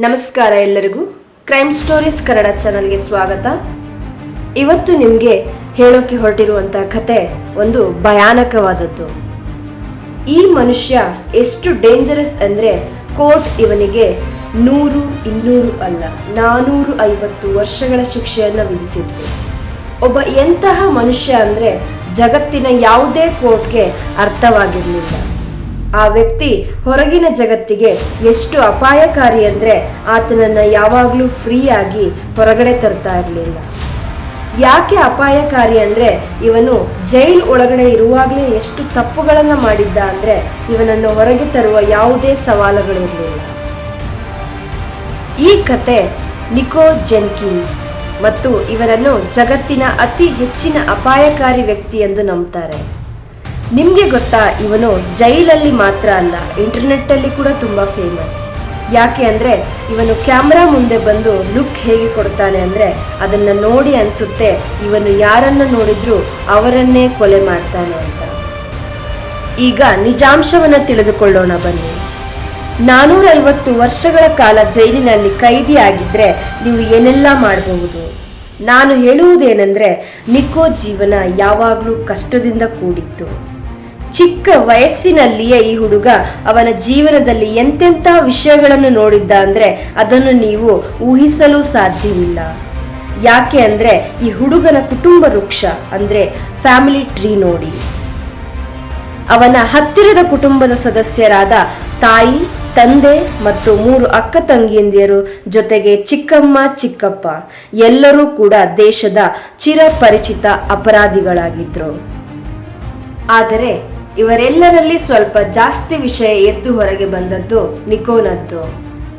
ನಮಸ್ಕಾರ ಎಲ್ಲರಿಗೂ. Crime stories Kannada ಚಾನಲ್ಗೆ ಸ್ವಾಗತ. ಇವತ್ತು ನಿಮಗೆ ಹೇಳೋಕೆ ಹೊರಟಿರುವಂಥ ಕತೆ ಒಂದು ಭಯಾನಕವಾದದ್ದು. ಈ ಮನುಷ್ಯ ಎಷ್ಟು ಡೇಂಜರಸ್ ಅಂದರೆ ಕೋರ್ಟ್ ಇವನಿಗೆ 100, 200 ಅಲ್ಲ 450 ವರ್ಷಗಳ ಶಿಕ್ಷೆಯನ್ನು ವಿಧಿಸಿತ್ತು. ಒಬ್ಬ ಎಂತಹ ಮನುಷ್ಯ ಅಂದರೆ ಜಗತ್ತಿನ ಯಾವುದೇ ಕೋರ್ಟ್ಗೆ ಅರ್ಥವಾಗಿರಲಿಲ್ಲ. ಆ ವ್ಯಕ್ತಿ ಹೊರಗಿನ ಜಗತ್ತಿಗೆ ಎಷ್ಟು ಅಪಾಯಕಾರಿ ಅಂದರೆ ಆತನನ್ನು ಯಾವಾಗಲೂ ಫ್ರೀಯಾಗಿ ಹೊರಗಡೆ ತರ್ತಾ ಇರಲಿಲ್ಲ. ಯಾಕೆ ಅಪಾಯಕಾರಿ ಅಂದರೆ ಇವನು ಜೈಲ್ ಒಳಗಡೆ ಇರುವಾಗಲೇ ಎಷ್ಟು ತಪ್ಪುಗಳನ್ನು ಮಾಡಿದ್ದ ಅಂದರೆ ಇವನನ್ನು ಹೊರಗೆ ತರುವ ಯಾವುದೇ ಸವಾಲುಗಳಿರಲಿಲ್ಲ. ಈ ಕತೆ ನಿಕೋ ಜೆನ್ಕಿನ್ಸ್ ಮತ್ತು ಇವರನ್ನು ಜಗತ್ತಿನ ಅತಿ ಹೆಚ್ಚಿನ ಅಪಾಯಕಾರಿ ವ್ಯಕ್ತಿ ಎಂದು ನಂಬ್ತಾರೆ. ನಿಮಗೆ ಗೊತ್ತಾ, ಇವನು ಜೈಲಲ್ಲಿ ಮಾತ್ರ ಅಲ್ಲ, ಇಂಟರ್ನೆಟ್ಟಲ್ಲಿ ಕೂಡ ತುಂಬ ಫೇಮಸ್. ಯಾಕೆ ಅಂದರೆ ಇವನು ಕ್ಯಾಮ್ರಾ ಮುಂದೆ ಬಂದು ಲುಕ್ ಹೇಗೆ ಕೊಡ್ತಾನೆ ಅಂದರೆ ಅದನ್ನು ನೋಡಿ ಅನಿಸುತ್ತೆ ಇವನು ಯಾರನ್ನು ನೋಡಿದ್ರೂ ಅವರನ್ನೇ ಕೊಲೆ ಮಾಡ್ತಾನೆ ಅಂತ. ಈಗ ನಿಜಾಂಶವನ್ನು ತಿಳಿದುಕೊಳ್ಳೋಣ ಬನ್ನಿ. 450 ವರ್ಷಗಳ ಕಾಲ ಜೈಲಿನಲ್ಲಿ ಕೈದಿಯಾಗಿದ್ದರೆ ನೀವು ಏನೆಲ್ಲ ಮಾಡಬಹುದು? ನಾನು ಹೇಳುವುದೇನೆಂದರೆ ನಿಕೋ ಜೀವನ ಯಾವಾಗಲೂ ಕಷ್ಟದಿಂದ ಕೂಡಿತ್ತು. ಚಿಕ್ಕ ವಯಸ್ಸಿನಲ್ಲಿಯೇ ಈ ಹುಡುಗ ಅವನ ಜೀವನದಲ್ಲಿ ಎಂತೆಂಥ ವಿಷಯಗಳನ್ನು ನೋಡಿದ್ದ ಅಂದರೆ ಅದನ್ನು ನೀವು ಊಹಿಸಲು ಸಾಧ್ಯವಿಲ್ಲ. ಯಾಕೆ ಅಂದರೆ ಈ ಹುಡುಗನ ಕುಟುಂಬ ವೃಕ್ಷ ಅಂದರೆ ಫ್ಯಾಮಿಲಿ ಟ್ರೀ ನೋಡಿ. ಅವನ ಹತ್ತಿರದ ಕುಟುಂಬದ ಸದಸ್ಯರಾದ ತಾಯಿ, ತಂದೆ ಮತ್ತು 3 ಅಕ್ಕ ತಂಗಿಯಂದಿರು ಜೊತೆಗೆ ಚಿಕ್ಕಮ್ಮ, ಚಿಕ್ಕಪ್ಪ ಎಲ್ಲರೂ ಕೂಡ ದೇಶದ ಚಿರಪರಿಚಿತ ಅಪರಾಧಿಗಳಾಗಿದ್ರು. ಆದರೆ ಇವರೆಲ್ಲರಲ್ಲಿ ಸ್ವಲ್ಪ ಜಾಸ್ತಿ ವಿಷಯ ಎದ್ದು ಹೊರಗೆ ಬಂದದ್ದು ನಿಕೋನದ್ದು.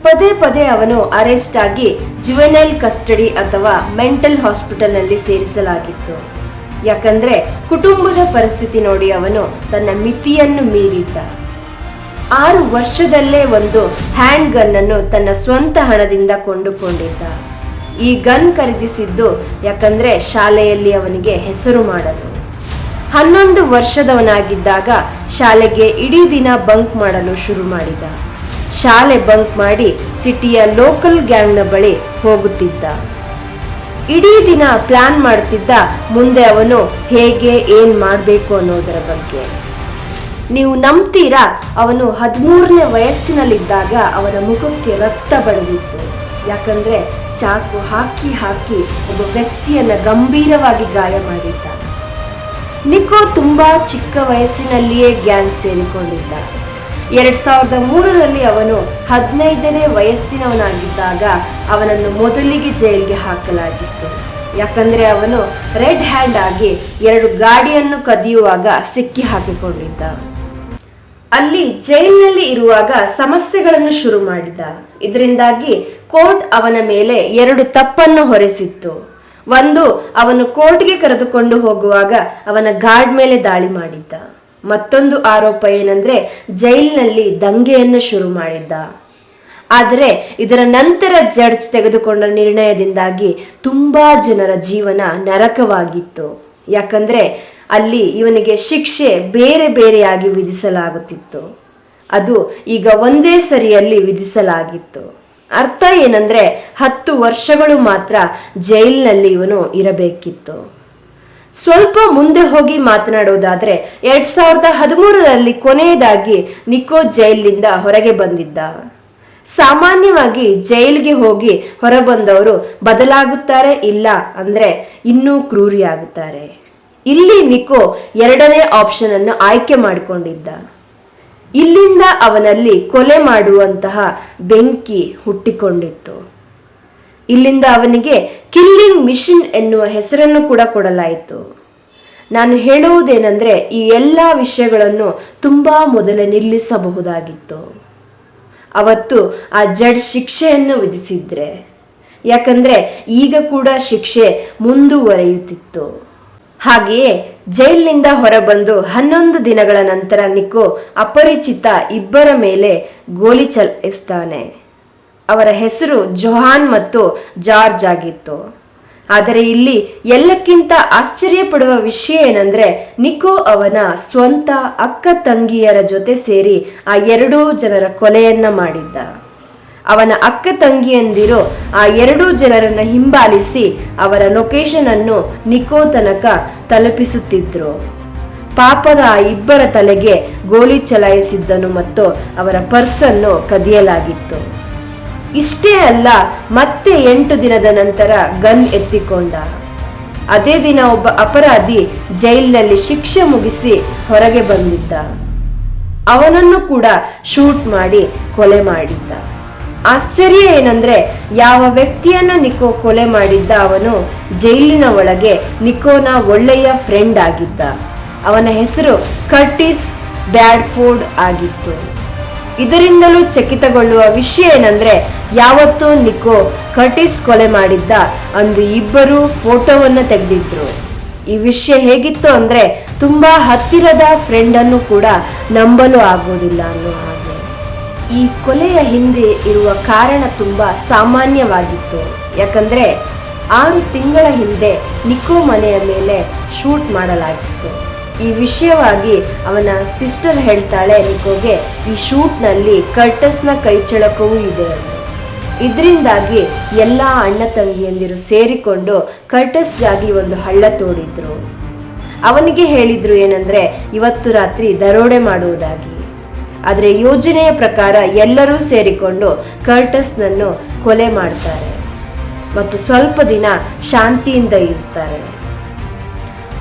ಪದೇ ಪದೇ ಅವನು ಅರೆಸ್ಟ್ ಆಗಿ ಜುವೆನೈಲ್ ಕಸ್ಟಡಿ ಅಥವಾ ಮೆಂಟಲ್ ಹಾಸ್ಪಿಟಲ್ನಲ್ಲಿ ಸೇರಿಸಲಾಗಿತ್ತು. ಯಾಕಂದ್ರೆ ಕುಟುಂಬದ ಪರಿಸ್ಥಿತಿ ನೋಡಿ ಅವನು ತನ್ನ ಮಿತಿಯನ್ನು ಮೀರಿದ್ದ. 6 ವರ್ಷದಲ್ಲೇ ಒಂದು ಹ್ಯಾಂಡ್ ಗನ್ ಅನ್ನು ತನ್ನ ಸ್ವಂತ ಹಣದಿಂದ ಕೊಂಡುಕೊಂಡಿದ್ದ. ಈ ಗನ್ ಖರೀದಿಸಿದ್ದು ಯಾಕಂದ್ರೆ ಶಾಲೆಯಲ್ಲಿ ಅವನಿಗೆ ಹೆಸರು ಮಾಡಲು. 11 ವರ್ಷದವನಾಗಿದ್ದಾಗ ಶಾಲೆಗೆ ಇಡೀ ದಿನ ಬಂಕ್ ಮಾಡಲು ಶುರು ಮಾಡಿದ. ಶಾಲೆ ಬಂಕ್ ಮಾಡಿ ಸಿಟಿಯ ಲೋಕಲ್ ಗ್ಯಾಂಗ್ನ ಬಳಿ ಹೋಗುತ್ತಿದ್ದ. ಇಡೀ ದಿನ ಪ್ಲಾನ್ ಮಾಡ್ತಿದ್ದ ಮುಂದೆ ಅವನು ಹೇಗೆ ಏನ್ ಮಾಡಬೇಕು ಅನ್ನೋದರ ಬಗ್ಗೆ. ನೀವು ನಂಬ್ತೀರಾ, ಅವನು 13ನೇ ವಯಸ್ಸಿನಲ್ಲಿದ್ದಾಗ ಅವನ ಮುಖಕ್ಕೆ ರಕ್ತ ಬಡಿದಿತ್ತು. ಯಾಕಂದ್ರೆ ಚಾಕು ಹಾಕಿ ಹಾಕಿ ಒಬ್ಬ ವ್ಯಕ್ತಿಯನ್ನ ಗಂಭೀರವಾಗಿ ಗಾಯ ಮಾಡಿದ್ದ. ನಿಕೋ ತುಂಬಾ ಚಿಕ್ಕ ವಯಸ್ಸಿನಲ್ಲಿಯೇ ಗ್ಯಾಂಗ್ ಸೇರಿಕೊಂಡಿದ್ದ. 2003ರಲ್ಲಿ ಅವನು 15ನೇ ವಯಸ್ಸಿನವನಾಗಿದ್ದಾಗ ಅವನನ್ನು ಮೊದಲಿಗೆ ಜೈಲಿಗೆ ಹಾಕಲಾಗಿತ್ತು. ಯಾಕಂದ್ರೆ ಅವನು ರೆಡ್ ಹ್ಯಾಂಡ್ ಆಗಿ 2 ಗಾಡಿಯನ್ನು ಕದಿಯುವಾಗ ಸಿಕ್ಕಿ ಹಾಕಿಕೊಂಡಿದ್ದ. ಅಲ್ಲಿ ಜೈಲಿನಲ್ಲಿ ಇರುವಾಗ ಸಮಸ್ಯೆಗಳನ್ನು ಶುರು ಮಾಡಿದ. ಇದರಿಂದಾಗಿ ಕೋರ್ಟ್ ಅವನ ಮೇಲೆ 2 ತಪ್ಪನ್ನು ಹೊರಿಸಿತ್ತು. ಒಂದು, ಅವನು ಕೋರ್ಟ್ಗೆ ಕರೆದುಕೊಂಡು ಹೋಗುವಾಗ ಅವನ ಗಾರ್ಡ್ ಮೇಲೆ ದಾಳಿ ಮಾಡಿದ್ದ. ಮತ್ತೊಂದು ಆರೋಪ ಏನಂದ್ರೆ ಜೈಲಿನಲ್ಲಿ ದಂಗೆಯನ್ನು ಶುರು ಮಾಡಿದ್ದ. ಆದರೆ ಇದರ ನಂತರ ಜಡ್ಜ್ ತೆಗೆದುಕೊಂಡ ನಿರ್ಣಯದಿಂದಾಗಿ ತುಂಬಾ ಜನರ ಜೀವನ ನರಕವಾಗಿತ್ತು. ಯಾಕಂದ್ರೆ ಅಲ್ಲಿ ಇವನಿಗೆ ಶಿಕ್ಷೆ ಬೇರೆ ಬೇರೆಯಾಗಿ ವಿಧಿಸಲಾಗುತ್ತಿತ್ತು. ಅದು ಈಗ ಒಂದೇ ಸರಿಯಲ್ಲಿ ವಿಧಿಸಲಾಗಿತ್ತು. ಅರ್ಥ ಏನಂದ್ರೆ 10 ವರ್ಷಗಳು ಮಾತ್ರ ಜೈಲಿನಲ್ಲಿ ಇವನು ಇರಬೇಕಿತ್ತು. ಸ್ವಲ್ಪ ಮುಂದೆ ಹೋಗಿ ಮಾತನಾಡೋದಾದ್ರೆ 2013ರಲ್ಲಿ ಕೊನೆಯದಾಗಿ ನಿಕೋ ಜೈಲಿನಿಂದ ಹೊರಗೆ ಬಂದಿದ್ದ. ಸಾಮಾನ್ಯವಾಗಿ ಜೈಲಿಗೆ ಹೋಗಿ ಹೊರಬಂದವರು ಬದಲಾಗುತ್ತಾರೆ, ಇಲ್ಲ ಅಂದ್ರೆ ಇನ್ನೂ ಕ್ರೂರಿಯಾಗುತ್ತಾರೆ. ಇಲ್ಲಿ ನಿಕೋ 2ನೇ ಆಪ್ಷನ್ ಅನ್ನು ಆಯ್ಕೆ ಮಾಡಿಕೊಂಡಿದ್ದ. ಇಲ್ಲಿಂದ ಅವನಲ್ಲಿ ಕೊಲೆ ಮಾಡುವಂತಹ ಬೆಂಕಿ ಹುಟ್ಟಿಕೊಂಡಿತ್ತು. ಇಲ್ಲಿಂದ ಅವನಿಗೆ ಕಿಲ್ಲಿಂಗ್ ಮಿಷನ್ ಎನ್ನುವ ಹೆಸರನ್ನು ಕೂಡ ಕೊಡಲಾಯಿತು. ನಾನು ಹೇಳುವುದೇನೆಂದ್ರೆ ಈ ಎಲ್ಲ ವಿಷಯಗಳನ್ನು ತುಂಬಾ ಮೊದಲೇ ನಿಲ್ಲಿಸಬಹುದಾಗಿತ್ತು. ಅವತ್ತು ಆ ಜಡ್ಜ್ ಶಿಕ್ಷೆಯನ್ನು ವಿಧಿಸಿದ್ರೆ. ಯಾಕಂದ್ರೆ ಈಗ ಕೂಡ ಶಿಕ್ಷೆ ಮುಂದುವರಿಯುತ್ತಿತ್ತು. ಹಾಗೆಯೇ ಜೈಲಿನಿಂದ ಹೊರಬಂದು 11 ದಿನಗಳ ನಂತರ ನಿಕೋ ಅಪರಿಚಿತ 2 ಮೇಲೆ ಗೋಲಿ ಚಲಾಯಿಸ್ತಾನೆ. ಅವರ ಹೆಸರು ಜೊಹಾನ್ ಮತ್ತು ಜಾರ್ಜ್ ಆಗಿತ್ತು. ಆದರೆ ಇಲ್ಲಿ ಎಲ್ಲಕ್ಕಿಂತ ಆಶ್ಚರ್ಯಪಡುವ ವಿಷಯ ಏನಂದ್ರೆ ನಿಕೋ ಅವನ ಸ್ವಂತ ಅಕ್ಕ ತಂಗಿಯರ ಜೊತೆ ಸೇರಿ ಆ 2 ಜನರ ಕೊಲೆಯನ್ನ ಮಾಡಿದ್ದ. ಅವನ ಅಕ್ಕ ತಂಗಿಯಂದಿರು ಆ ಎರಡೂ ಜನರನ್ನ ಹಿಂಬಾಲಿಸಿ ಅವರ ಲೊಕೇಶನ್ ಅನ್ನು ನಿಕೋ ತನಕ ತಲುಪಿಸುತ್ತಿದ್ರು. ಪಾಪದ ಆ ಇಬ್ಬರ ತಲೆಗೆ ಗೋಲಿ ಚಲಾಯಿಸಿದ್ದನು ಮತ್ತು ಅವರ ಪರ್ಸನ್ನು ಕದಿಯಲಾಗಿತ್ತು. ಇಷ್ಟೇ ಅಲ್ಲ, ಮತ್ತೆ 8 ದಿನದ ನಂತರ ಗನ್ ಎತ್ತಿಕೊಂಡ. ಅದೇ ದಿನ ಒಬ್ಬ ಅಪರಾಧಿ ಜೈಲಿನಲ್ಲಿ ಶಿಕ್ಷೆ ಮುಗಿಸಿ ಹೊರಗೆ ಬಂದಿದ್ದ. ಅವನನ್ನು ಕೂಡ ಶೂಟ್ ಮಾಡಿ ಕೊಲೆ ಮಾಡಿದ್ದ. ಆಶ್ಚರ್ಯ ಏನಂದ್ರೆ, ಯಾವ ವ್ಯಕ್ತಿಯನ್ನು ನಿಕೋ ಕೊಲೆ ಮಾಡಿದ್ದ ಅವನು ಜೈಲಿನ ಒಳಗೆ ನಿಕೋನ ಒಳ್ಳೆಯ ಫ್ರೆಂಡ್ ಆಗಿದ್ದ. ಅವನ ಹೆಸರು ಕರ್ಟಿಸ್ ಬ್ಯಾಡ್ಫೋರ್ಡ್ ಆಗಿತ್ತು. ಇದರಿಂದಲೂ ಚಕಿತಗೊಳ್ಳುವ ವಿಷಯ ಏನಂದ್ರೆ, ಯಾವತ್ತೂ ನಿಕೋ ಕರ್ಟಿಸ್ ಕೊಲೆ ಮಾಡಿದ್ದ ಅಂದು ಇಬ್ಬರು ಫೋಟೋವನ್ನು ತೆಗೆದಿದ್ರು. ಈ ವಿಷಯ ಹೇಗಿತ್ತು ಅಂದ್ರೆ, ತುಂಬಾ ಹತ್ತಿರದ ಫ್ರೆಂಡ್ ಅನ್ನು ಕೂಡ ನಂಬಲು ಆಗೋದಿಲ್ಲ ಅನ್ನೋ ಹಾಗೆ. ಈ ಕೊಲೆಯ ಹಿಂದೆ ಇರುವ ಕಾರಣ ತುಂಬಾ ಸಾಮಾನ್ಯವಾಗಿತ್ತು. ಯಾಕಂದ್ರೆ 6 ತಿಂಗಳ ಹಿಂದೆ ನಿಕೋ ಮನೆಯ ಮೇಲೆ ಶೂಟ್ ಮಾಡಲಾಗಿತ್ತು. ಈ ವಿಷಯವಾಗಿ ಅವನ ಸಿಸ್ಟರ್ ಹೇಳ್ತಾಳೆ ನಿಕೋಗೆ, ಈ ಶೂಟ್ನಲ್ಲಿ ಕರ್ಟಸ್ನ ಕೈಚಳಕವೂ ಇದೆ. ಇದರಿಂದಾಗಿ ಎಲ್ಲ ಅಣ್ಣ ತಂಗಿಯಂದಿರು ಸೇರಿಕೊಂಡು ಕರ್ಟಸ್ಗಾಗಿ ಒಂದು ಹಳ್ಳ ತೋಡಿದ್ರು. ಅವನಿಗೆ ಹೇಳಿದ್ರು ಏನಂದ್ರೆ, ಇವತ್ತು ರಾತ್ರಿ ದರೋಡೆ ಮಾಡುವುದಾಗಿ. ಆದರೆ ಯೋಜನೆಯ ಪ್ರಕಾರ ಎಲ್ಲರೂ ಸೇರಿಕೊಂಡು ಕರ್ಟಸ್ನನ್ನು ಕೊಲೆ ಮಾಡ್ತಾರೆ ಮತ್ತು ಸ್ವಲ್ಪ ದಿನ ಶಾಂತಿಯಿಂದ ಇರ್ತಾರೆ.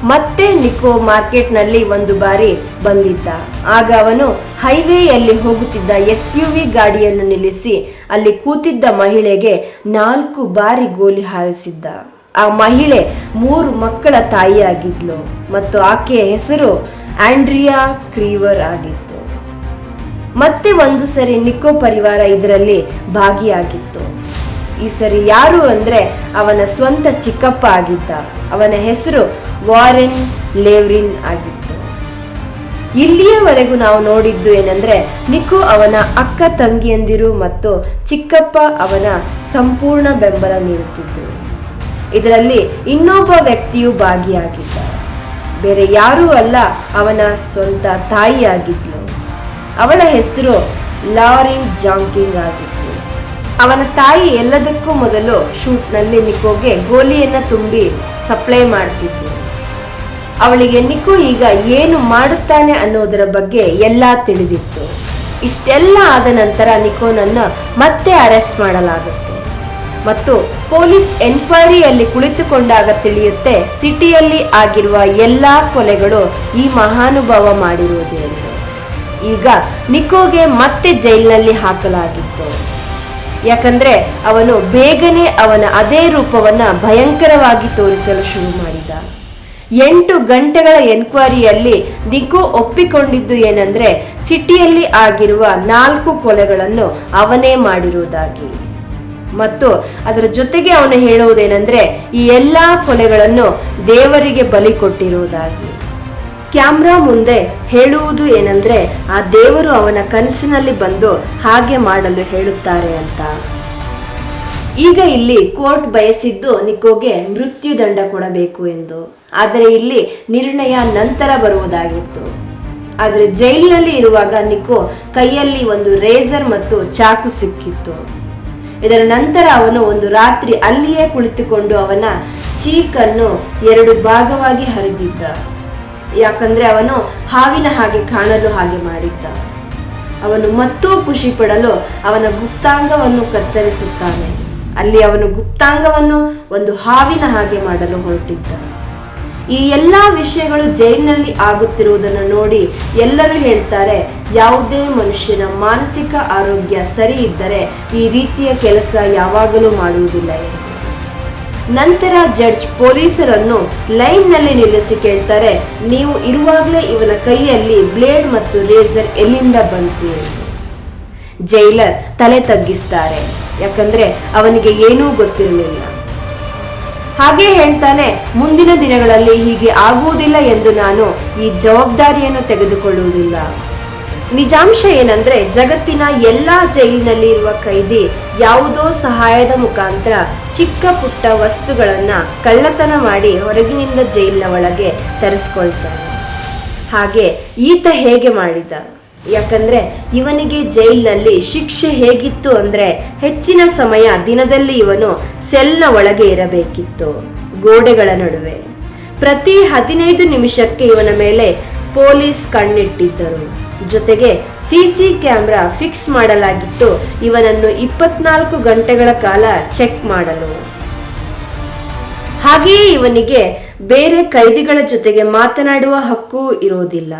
ಮತ್ತೆ ನಿಕೋ ಮಾರ್ಕೆಟ್ನಲ್ಲಿ ಒಂದು ಬಾರಿ ಬಂದಿದ್ದ. ಆಗ ಅವನು ಹೈವೇಯಲ್ಲಿ ಹೋಗುತ್ತಿದ್ದ SUV ಗಾಡಿಯನ್ನು ನಿಲ್ಲಿಸಿ ಅಲ್ಲಿ ಕೂತಿದ್ದ ಮಹಿಳೆಗೆ 4 ಬಾರಿ ಗೋಲಿ ಹಾರಿಸಿದ್ದ. ಆ ಮಹಿಳೆ 3 ಮಕ್ಕಳ ತಾಯಿಯಾಗಿದ್ಲು ಮತ್ತು ಆಕೆಯ ಹೆಸರು ಆಂಡ್ರಿಯಾ ಕ್ರೀವರ್ ಆಗಿತ್ತು. ಮತ್ತೆ ಒಂದು ಸರಿ ನಿಕೋ ಪರಿವಾರ ಇದರಲ್ಲಿ ಭಾಗಿಯಾಗಿತ್ತು. ಈ ಸರಿ ಯಾರು ಅಂದ್ರೆ, ಅವನ ಸ್ವಂತ ಚಿಕ್ಕಪ್ಪ ಆಗಿದ್ದ. ಅವನ ಹೆಸರು ವಾರೆನ್ ಲೇವ್ರಿನ್ ಆಗಿತ್ತು. ಇಲ್ಲಿಯವರೆಗೂ ನಾವು ನೋಡಿದ್ದು ಏನಂದ್ರೆ, ನಿಕೋ ಅವನ ಅಕ್ಕ ತಂಗಿಯಂದಿರು ಮತ್ತು ಚಿಕ್ಕಪ್ಪ ಅವನ ಸಂಪೂರ್ಣ ಬೆಂಬಲ ನೀಡುತ್ತಿದ್ದರು. ಇದರಲ್ಲಿ ಇನ್ನೊಬ್ಬ ವ್ಯಕ್ತಿಯು ಭಾಗಿಯಾಗಿದ್ದ. ಬೇರೆ ಯಾರೂ ಅಲ್ಲ, ಅವನ ಸ್ವಂತ ತಾಯಿಯಾಗಿದ್ಲು. ಅವಳ ಹೆಸರು ಲಾರಿನ್ ಜಾಂಕಿಂಗ್ ಆಗಿತ್ತು. ಅವನ ತಾಯಿ ಎಲ್ಲದಕ್ಕೂ ಮೊದಲು ಶೂಟ್ನಲ್ಲಿ ನಿಕೋಗೆ ಗೋಲಿಯನ್ನು ತುಂಬಿ ಸಪ್ಲೈ ಮಾಡ್ತಿದ್ಲು. ಅವಳಿಗೆ ನಿಕೋ ಈಗ ಏನು ಮಾಡುತ್ತಾನೆ ಅನ್ನೋದರ ಬಗ್ಗೆ ಎಲ್ಲ ತಿಳಿದಿತ್ತು. ಇಷ್ಟೆಲ್ಲ ಆದ ನಂತರ ನಿಕೋನನ್ನು ಮತ್ತೆ ಅರೆಸ್ಟ್ ಮಾಡಲಾಗುತ್ತೆ ಮತ್ತು ಪೊಲೀಸ್ ಎನ್ಕ್ವೈರಿಯಲ್ಲಿ ಕುಳಿತುಕೊಂಡಾಗ ತಿಳಿಯುತ್ತೆ, ಸಿಟಿಯಲ್ಲಿ ಆಗಿರುವ ಎಲ್ಲ ಕೊಲೆಗಳು ಈ ಮಹಾನುಭಾವ ಮಾಡಿರುವುದು ಎಂದು. ಈಗ ನಿಕೋಗೆ ಮತ್ತೆ ಜೈಲಿನಲ್ಲಿ ಹಾಕಲಾಗಿತ್ತು. ಯಾಕಂದ್ರೆ ಅವನು ಬೇಗನೆ ಅವನ ಅದೇ ರೂಪವನ್ನ ಭಯಂಕರವಾಗಿ ತೋರಿಸಲು ಶುರು ಮಾಡಿದ. 8 ಗಂಟೆಗಳ ಎನ್ಕ್ವೈರಿಯಲ್ಲಿ ನಿಕೋ ಒಪ್ಪಿಕೊಂಡಿದ್ದು ಏನಂದ್ರೆ, ಸಿಟಿಯಲ್ಲಿ ಆಗಿರುವ 4 ಕೊಲೆಗಳನ್ನು ಅವನೇ ಮಾಡಿರುವುದಾಗಿ. ಮತ್ತು ಅದರ ಜೊತೆಗೆ ಅವನು ಹೇಳುವುದೇನೆಂದ್ರೆ, ಈ ಎಲ್ಲಾ ಕೊಲೆಗಳನ್ನು ದೇವರಿಗೆ ಬಲಿ ಕೊಟ್ಟಿರುವುದಾಗಿ. ಕ್ಯಾಮ್ರಾ ಮುಂದೆ ಹೇಳುವುದು ಏನಂದ್ರೆ, ಆ ದೇವರು ಅವನ ಕನಸಿನಲ್ಲಿ ಬಂದು ಹಾಗೆ ಮಾಡಲು ಹೇಳುತ್ತಾರೆ ಅಂತ. ಈಗ ಇಲ್ಲಿ ಕೋರ್ಟ್ ಬಯಸಿದ್ದು ನಿಕೋಗೆ ಮೃತ್ಯುದಂಡ ಕೊಡಬೇಕು ಎಂದು. ಆದರೆ ಇಲ್ಲಿ ನಿರ್ಣಯ ನಂತರ ಬರುವುದಾಗಿತ್ತು. ಆದರೆ ಜೈಲಿನಲ್ಲಿ ಇರುವಾಗ ನಿಕೋ ಕೈಯಲ್ಲಿ ಒಂದು ರೇಸರ್ ಮತ್ತು ಚಾಕು ಸಿಕ್ಕಿತ್ತು. ಇದರ ನಂತರ ಅವನು ಒಂದು ರಾತ್ರಿ ಅಲ್ಲಿಯೇ ಕುಳಿತುಕೊಂಡು ಅವನ ಚೀಕನ್ನು 2 ಭಾಗವಾಗಿ ಹರಿದಿದ್ದ. ಯಾಕಂದ್ರೆ ಅವನು ಹಾವಿನ ಹಾಗೆ ಕಾಣಲು ಹಾಗೆ ಮಾಡಿದ್ದ. ಅವನು ಮತ್ತೂ ಖುಷಿ ಪಡಲು ಅವನ ಗುಪ್ತಾಂಗವನ್ನು ಕತ್ತರಿಸುತ್ತಾನೆ. ಅಲ್ಲಿ ಅವನು ಗುಪ್ತಾಂಗವನ್ನು ಒಂದು ಹಾವಿನ ಹಾಗೆ ಮಾಡಲು ಹೊರಟಿದ್ದ. ಈ ಎಲ್ಲಾ ವಿಷಯಗಳು ಜೈಲಿನಲ್ಲಿ ಆಗುತ್ತಿರುವುದನ್ನು ನೋಡಿ ಎಲ್ಲರೂ ಹೇಳ್ತಾರೆ, ಯಾವುದೇ ಮನುಷ್ಯನ ಮಾನಸಿಕ ಆರೋಗ್ಯ ಸರಿ ಇದ್ದರೆ ಈ ರೀತಿಯ ಕೆಲಸ ಯಾವಾಗಲೂ ಮಾಡುವುದಿಲ್ಲ ಎಂದು. ನಂತರ ಜಡ್ಜ್ ಪೊಲೀಸರನ್ನು ಲೈನ್ನಲ್ಲಿ ನಿಲ್ಲಿಸಿ ಕೇಳ್ತಾರೆ, ನೀವು ಇರುವಾಗಲೇ ಇವನ ಕೈಯಲ್ಲಿ ಬ್ಲೇಡ್ ಮತ್ತು ರೇಸರ್ ಎಲ್ಲಿಂದ ಬಂತು ಎಂದು. ಜೈಲರ್ ತಲೆ ತಗ್ಗಿಸ್ತಾರೆ, ಯಾಕಂದ್ರೆ ಅವನಿಗೆ ಏನೂ ಗೊತ್ತಿರಲಿಲ್ಲ. ಹಾಗೆ ಹೇಳ್ತಾನೆ, ಮುಂದಿನ ದಿನಗಳಲ್ಲಿ ಹೀಗೆ ಆಗುವುದಿಲ್ಲ ಎಂದು ನಾನು ಈ ಜವಾಬ್ದಾರಿಯನ್ನು ತೆಗೆದುಕೊಳ್ಳುವುದಿಲ್ಲ. ನಿಜಾಂಶ ಏನಂದ್ರೆ, ಜಗತ್ತಿನ ಎಲ್ಲಾ ಜೈಲಿನಲ್ಲಿ ಇರುವ ಕೈದಿ ಯಾವುದೋ ಸಹಾಯದ ಮುಖಾಂತರ ಚಿಕ್ಕ ಪುಟ್ಟ ವಸ್ತುಗಳನ್ನ ಕಳ್ಳತನ ಮಾಡಿ ಹೊರಗಿನಿಂದ ಜೈಲಿನ ಒಳಗೆ ತರಿಸ್ಕೊಳ್ತಾರೆ. ಹಾಗೆ ಈತ ಹೇಗೆ ಮಾಡಿದ? ಯಾಕಂದ್ರೆ ಇವನಿಗೆ ಜೈಲಿನಲ್ಲಿ ಶಿಕ್ಷೆ ಹೇಗಿತ್ತು ಅಂದ್ರೆ ಹೆಚ್ಚಿನ ಸಮಯ ದಿನದಲ್ಲಿ ಇವನು ಸೆಲ್ನ ಒಳಗೆ ಇರಬೇಕಿತ್ತು, ಗೋಡೆಗಳ ನಡುವೆ. ಪ್ರತಿ 15 ನಿಮಿಷಕ್ಕೆ ಇವನ ಮೇಲೆ ಪೊಲೀಸ್ ಕಣ್ಣಿಟ್ಟಿದ್ದರು. ಜೊತೆಗೆ ಸಿಸಿ ಕ್ಯಾಮೆರಾ ಫಿಕ್ಸ್ ಮಾಡಲಾಗಿತ್ತು ಇವನನ್ನು 24 ಗಂಟೆಗಳ ಕಾಲ ಚೆಕ್ ಮಾಡಲು. ಹಾಗೆಯೇ ಇವನಿಗೆ ಬೇರೆ ಕೈದಿಗಳ ಜೊತೆಗೆ ಮಾತನಾಡುವ ಹಕ್ಕು ಇರೋದಿಲ್ಲ.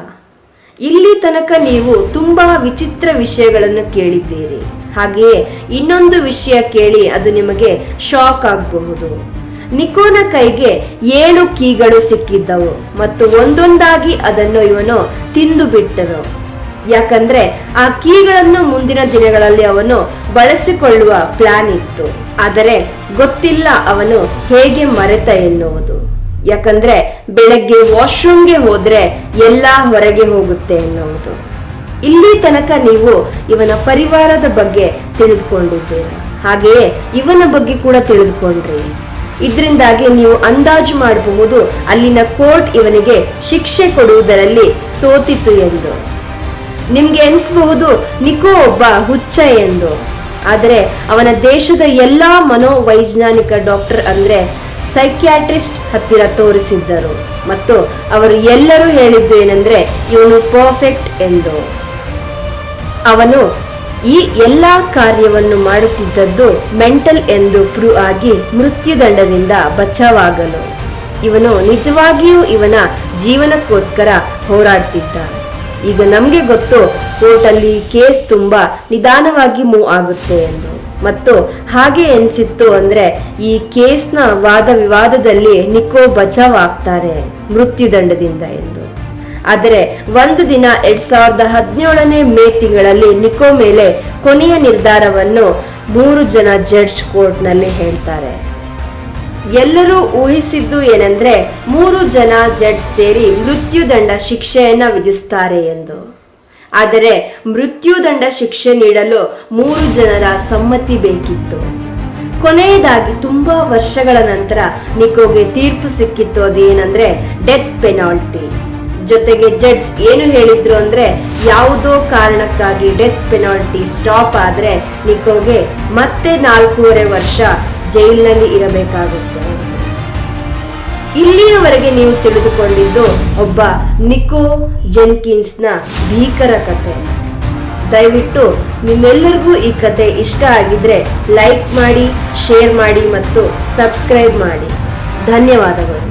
ಇಲ್ಲಿ ತನಕ ನೀವು ತುಂಬಾ ವಿಚಿತ್ರ ವಿಷಯಗಳನ್ನು ಕೇಳಿದ್ದೀರಿ. ಹಾಗೆಯೇ ಇನ್ನೊಂದು ವಿಷಯ ಕೇಳಿ ಅದು ನಿಮಗೆ ಶಾಕ್ ಆಗಬಹುದು. ನಿಕೋನ ಕೈಗೆ 7 ಕೀಗಳು ಸಿಕ್ಕಿದ್ದವು ಮತ್ತು ಒಂದೊಂದಾಗಿ ಅದನ್ನು ಇವನು ತಿಂದು ಬಿಟ್ಟನು. ಯಾಕಂದ್ರೆ ಆ ಕೀಗಳನ್ನು ಮುಂದಿನ ದಿನಗಳಲ್ಲಿ ಅವನು ಬಳಸಿಕೊಳ್ಳುವ ಪ್ಲಾನ್ ಇತ್ತು. ಆದರೆ ಗೊತ್ತಿಲ್ಲ ಅವನು ಹೇಗೆ ಮರೆತ ಎನ್ನುವುದು. ಯಾಕಂದ್ರೆ ಬೆಳಗ್ಗೆ ವಾಶ್ರೂಮ್ಗೆ ಹೋದ್ರೆ ಎಲ್ಲ ಹೊರಗೆ ಹೋಗುತ್ತೆ ಎನ್ನುವುದು. ಇಲ್ಲಿ ತನಕ ನೀವು ಇವನ ಪರಿವಾರದ ಬಗ್ಗೆ ತಿಳಿದುಕೊಂಡಿದ್ದೀರ, ಹಾಗೆಯೇ ಇವನ ಬಗ್ಗೆ ಕೂಡ ತಿಳಿದುಕೊಂಡ್ರಿ. ಇದರಿಂದಾಗಿ ನೀವು ಅಂದಾಜು ಮಾಡಬಹುದು ಅಲ್ಲಿನ ಕೋರ್ಟ್ ಇವನಿಗೆ ಶಿಕ್ಷೆ ಕೊಡುವುದರಲ್ಲಿ ಸೋತಿತು ಎಂದು. ನಿಮ್ಗೆ ಅನಿಸಬಹುದು ನಿಕೋ ಒಬ್ಬ ಹುಚ್ಚ ಎಂದು. ಆದರೆ ಅವನ ದೇಶದ ಎಲ್ಲಾ ಮನೋವೈಜ್ಞಾನಿಕ ಡಾಕ್ಟರ್ ಅಂದ್ರೆ ಸೈಕ್ಯಾಟ್ರಿಸ್ಟ್ ಹತ್ತಿರ ತೋರಿಸಿದ್ದರು ಮತ್ತು ಅವರು ಎಲ್ಲರೂ ಹೇಳಿದ್ದು ಏನಂದ್ರೆ ಇವನು ಪರ್ಫೆಕ್ಟ್ ಎಂದು. ಅವನು ಈ ಎಲ್ಲಾ ಕಾರ್ಯವನ್ನು ಮಾಡುತ್ತಿದ್ದದ್ದು ಮೆಂಟಲ್ ಎಂದು ಪ್ರೂವ್ ಆಗಿ ಮೃತ್ಯುದಂಡದಿಂದ ಬಚಾವಾಗಲು. ಇವನು ನಿಜವಾಗಿಯೂ ಇವನ ಜೀವನಕ್ಕೋಸ್ಕರ ಹೋರಾಡ್ತಿದ್ದ. ಈಗ ನಮ್ಗೆ ಗೊತ್ತು ಕೋರ್ಟಲ್ಲಿ ಕೇಸ್ ತುಂಬಾ ನಿಧಾನವಾಗಿ ಮೂವ್ ಆಗುತ್ತೆ ಎಂದು. ಮತ್ತು ಹಾಗೆ ಎನಿಸಿತ್ತು ಅಂದ್ರೆ ಈ ಕೇಸ್ನ ವಾದ ವಿವಾದದಲ್ಲಿ ನಿಕೋ ಬಚಾವ್ ಆಗ್ತಾರೆ ಮೃತ್ಯುದಂಡದಿಂದ ಎಂದು. ಆದರೆ ಒಂದು ದಿನ 2017ನೇ ಮೇ ತಿಂಗಳಲ್ಲಿ ನಿಕೋ ಮೇಲೆ ಕೊನೆಯ ನಿರ್ಧಾರವನ್ನು 3 ಜನ ಜಡ್ಜ್ ಕೋರ್ಟ್ನಲ್ಲಿ ಹೇಳ್ತಾರೆ. ಎಲ್ಲರೂ ಊಹಿಸಿದ್ದು ಏನಂದ್ರೆ 3 ಜನ ಜಡ್ಜ್ ಸೇರಿ ಮೃತ್ಯುದಂಡ ಶಿಕ್ಷೆಯನ್ನ ವಿಧಿಸ್ತಾರೆ ಎಂದು. ಆದರೆ ಮೃತ್ಯುದಂಡ ಶಿಕ್ಷೆ ನೀಡಲು 3 ಜನರ ಸಮ್ಮತಿ ಬೇಕಿತ್ತು. ಕೊನೆಯದಾಗಿ ತುಂಬಾ ವರ್ಷಗಳ ನಂತರ ನಿಕೋಗೆ ತೀರ್ಪು ಸಿಕ್ಕಿತ್ತು. ಅದು ಏನಂದ್ರೆ ಡೆತ್ ಪೆನಾಲ್ಟಿ. ಜೊತೆಗೆ ಜಡ್ಜ್ ಏನು ಹೇಳಿದ್ರು ಅಂದ್ರೆ ಯಾವುದೋ ಕಾರಣಕ್ಕಾಗಿ ಡೆತ್ ಪೆನಾಲ್ಟಿ ಸ್ಟಾಪ್ ಆದ್ರೆ ನಿಕೋಗೆ ಮತ್ತೆ 4.5 ವರ್ಷ ಜೈಲಿನಲ್ಲಿ ಇರಬೇಕಾಗುತ್ತೆ. ಇಲ್ಲಿಯವರೆಗೆ ನೀವು ತಿಳಿದುಕೊಂಡಿದ್ದು ಒಬ್ಬ ನಿಕೋ ಜೆನ್ಕಿನ್ಸ್ನ ಭೀಕರ ಕಥೆ. ದಯವಿಟ್ಟು ನಿಮ್ಮೆಲ್ಲರಿಗೂ ಈ ಕಥೆ ಇಷ್ಟ ಆಗಿದ್ರೆ ಲೈಕ್ ಮಾಡಿ, ಶೇರ್ ಮಾಡಿ ಮತ್ತು ಸಬ್ಸ್ಕ್ರೈಬ್ ಮಾಡಿ. ಧನ್ಯವಾದಗಳು.